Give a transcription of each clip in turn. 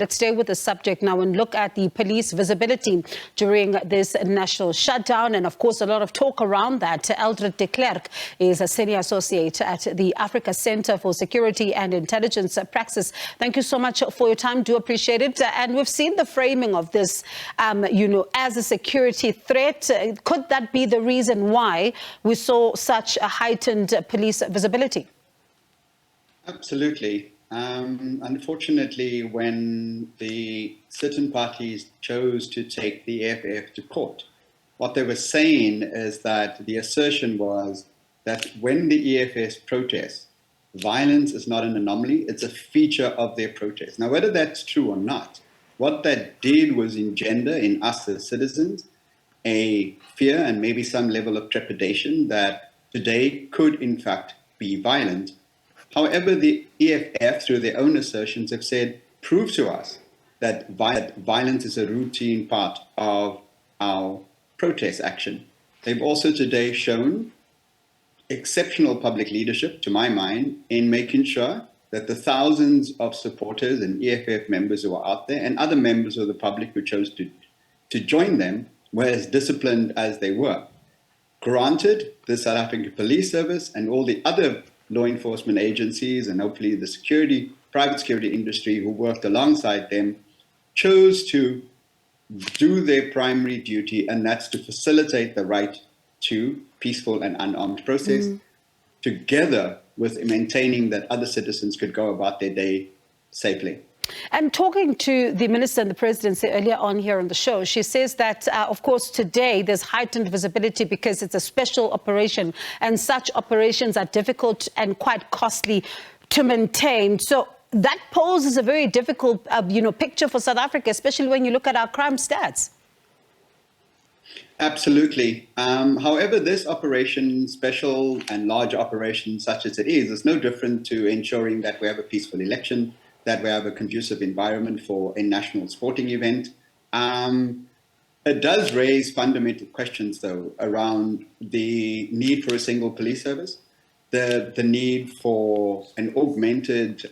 Let's stay with the subject now and look at the police visibility during this national shutdown. And of course, a lot of talk around that. Eldred de Klerk is a senior associate at the Africa Center for Security and Intelligence Praxis. Thank you so much for your time. Do appreciate it. And we've seen the framing of this, as a security threat. Could that be the reason why we saw such a heightened police visibility? Absolutely. Unfortunately, when the certain parties chose to take the EFF to court, what they were saying is that the assertion was that when the EFS protests, violence is not an anomaly, it's a feature of their protest. Now, whether that's true or not, what that did was engender in us as citizens a fear and maybe some level of trepidation that today could in fact be violent. However, the EFF, through their own assertions, have said, prove to us that violence is a routine part of our protest action. They've also today shown exceptional public leadership, to my mind, in making sure that the thousands of supporters and EFF members who are out there and other members of the public who chose to join them were as disciplined as they were. Granted, the South African Police Service and all the other law enforcement agencies and hopefully the private security industry who worked alongside them chose to do their primary duty, and that's to facilitate the right to peaceful and unarmed process, together with maintaining that other citizens could go about their day safely. And talking to the Minister and the Presidency earlier on here on the show, she says that, of course, today there's heightened visibility because it's a special operation and such operations are difficult and quite costly to maintain. So that poses a very difficult, picture for South Africa, especially when you look at our crime stats. Absolutely. However, this operation, special and large operation such as it is no different to ensuring that we have a peaceful election, that we have a conducive environment for a national sporting event. It does raise fundamental questions, though, around the need for a single police service, the need for an augmented,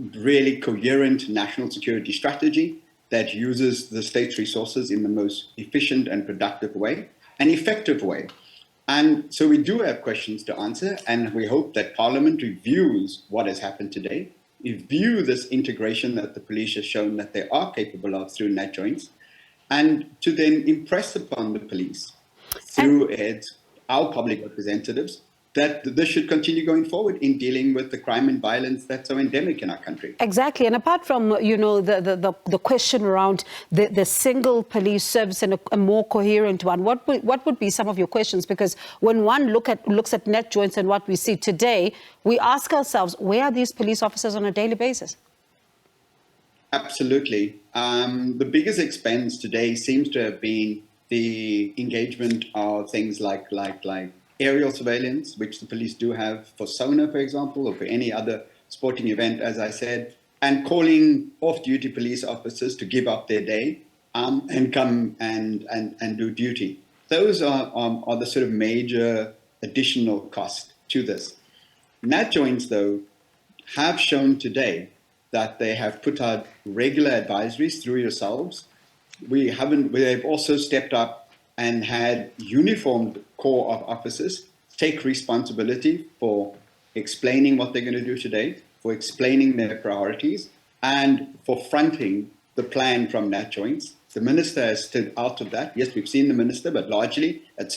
really coherent national security strategy that uses the state's resources in the most efficient and productive way, an effective way. And so we do have questions to answer, and we hope that Parliament reviews what has happened today, review this integration that the police has shown that they are capable of through net joints, and to then impress upon the police through our public representatives that this should continue going forward in dealing with the crime and violence that's so endemic in our country. Exactly. And apart from, the question around the single police service and a more coherent one, what would be some of your questions? Because when one looks at net joints and what we see today, we ask ourselves, where are these police officers on a daily basis? Absolutely. The biggest expense today seems to have been the engagement of things like aerial surveillance, which the police do have for Sona, for example, or for any other sporting event, as I said, and calling off-duty police officers to give up their day and come and do duty. Those are the sort of major additional costs to this. Nat joints, though, have shown today that they have put out regular advisories through yourselves. They've also stepped up and had uniformed corps of officers take responsibility for explaining what they're going to do today, for explaining their priorities, and for fronting the plan from nat joints. The minister has stood out of that. Yes, we've seen the minister, but largely it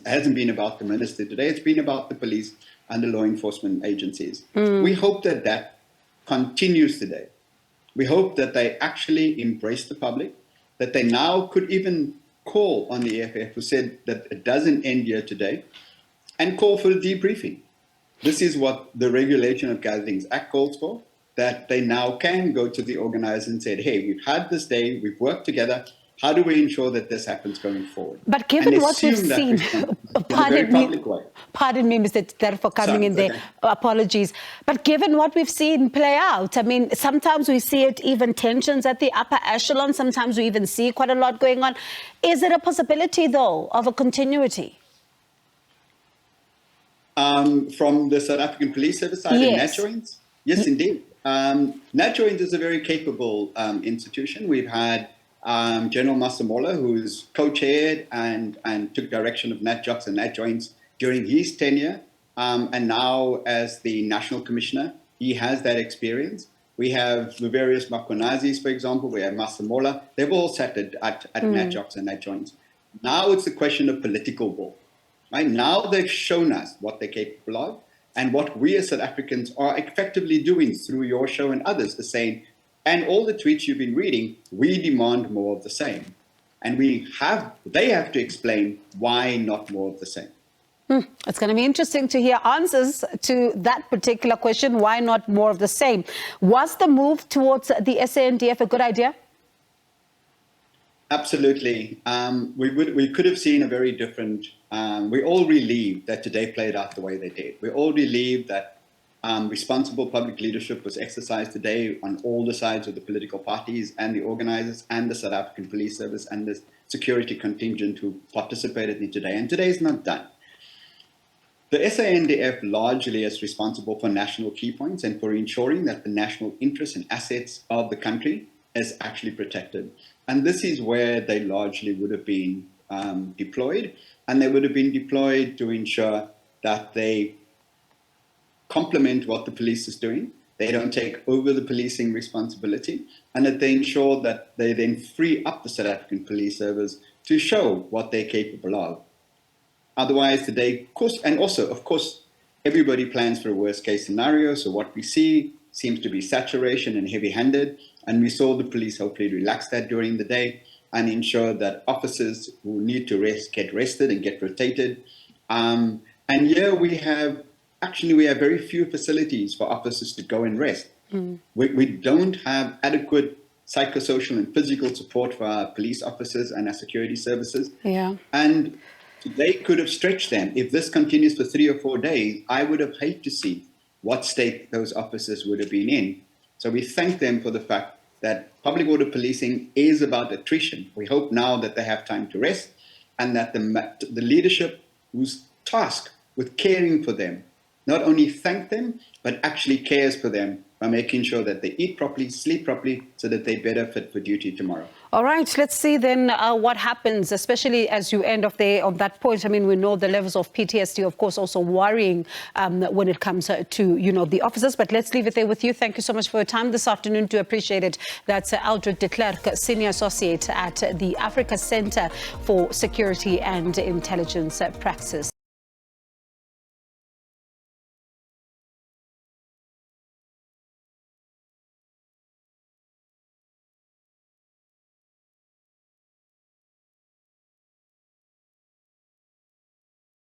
hasn't been about the minister today. It's been about the police and the law enforcement agencies. We hope that continues today. We hope that they actually embrace the public, that they now could even call on the EFF, who said that it doesn't end here today, and call for a debriefing. This is what the Regulation of Gatherings Act calls for, that they now can go to the organizer and say, hey, we've had this day, we've worked together, how do we ensure that this happens going forward? But given what we've seen, pardon me, Mr. Klerk, for coming in there, apologies. But given what we've seen play out, I mean, sometimes we see it, even tensions at the upper echelon, sometimes we even see quite a lot going on. Is it a possibility, though, of a continuity? From the South African Police Service side, yes. In nat joints? Yes, indeed. NatJoint is a very capable institution. We've had General Masemola, who's co-chaired and took direction of NatJocs and NatJoints during his tenure. And now as the National Commissioner, he has that experience. We have the various Makonazis, for example. We have Masemola. They've all sat at NatJocs and NatJoints. Now it's a question of political will. Right? Now they've shown us what they're capable of, and what we as South Africans are effectively doing through your show and others are saying, and all the tweets you've been reading, we demand more of the same. And they have to explain why not more of the same. It's going to be interesting to hear answers to that particular question, why not more of the same? Was the move towards the SANDF a good idea? Absolutely. We could have seen a very different, we're all relieved that today played out the way they did. We're all relieved that responsible public leadership was exercised today on all the sides of the political parties and the organizers and the South African Police Service and the security contingent who participated in today. And today is not done. The SANDF largely is responsible for national key points and for ensuring that the national interests and assets of the country is actually protected. And this is where they largely would have been deployed. And they would have been deployed to ensure that they complement what the police is doing. They don't take over the policing responsibility, and that they ensure that they then free up the South African Police Service to show what they're capable of. Otherwise, today, of course, everybody plans for a worst case scenario. So what we see seems to be saturation and heavy-handed. And we saw the police hopefully relax that during the day and ensure that officers who need to rest get rested and get rotated. And here we have very few facilities for officers to go and rest. We don't have adequate psychosocial and physical support for our police officers and our security services. Yeah. And they could have stretched them. If this continues for 3 or 4 days, I would have hated to see what state those officers would have been in. So we thank them for the fact that public order policing is about attrition. We hope now that they have time to rest, and that the leadership who's tasked with caring for them not only thank them, but actually cares for them by making sure that they eat properly, sleep properly, so that they're better fit for duty tomorrow. All right, let's see then what happens, especially as you end on that point. I mean, we know the levels of PTSD, of course, also worrying when it comes to, the officers. But let's leave it there with you. Thank you so much for your time this afternoon. Do appreciate it. That's Eldred de Klerk, Senior Associate at the Africa Center for Security and Intelligence Praxis.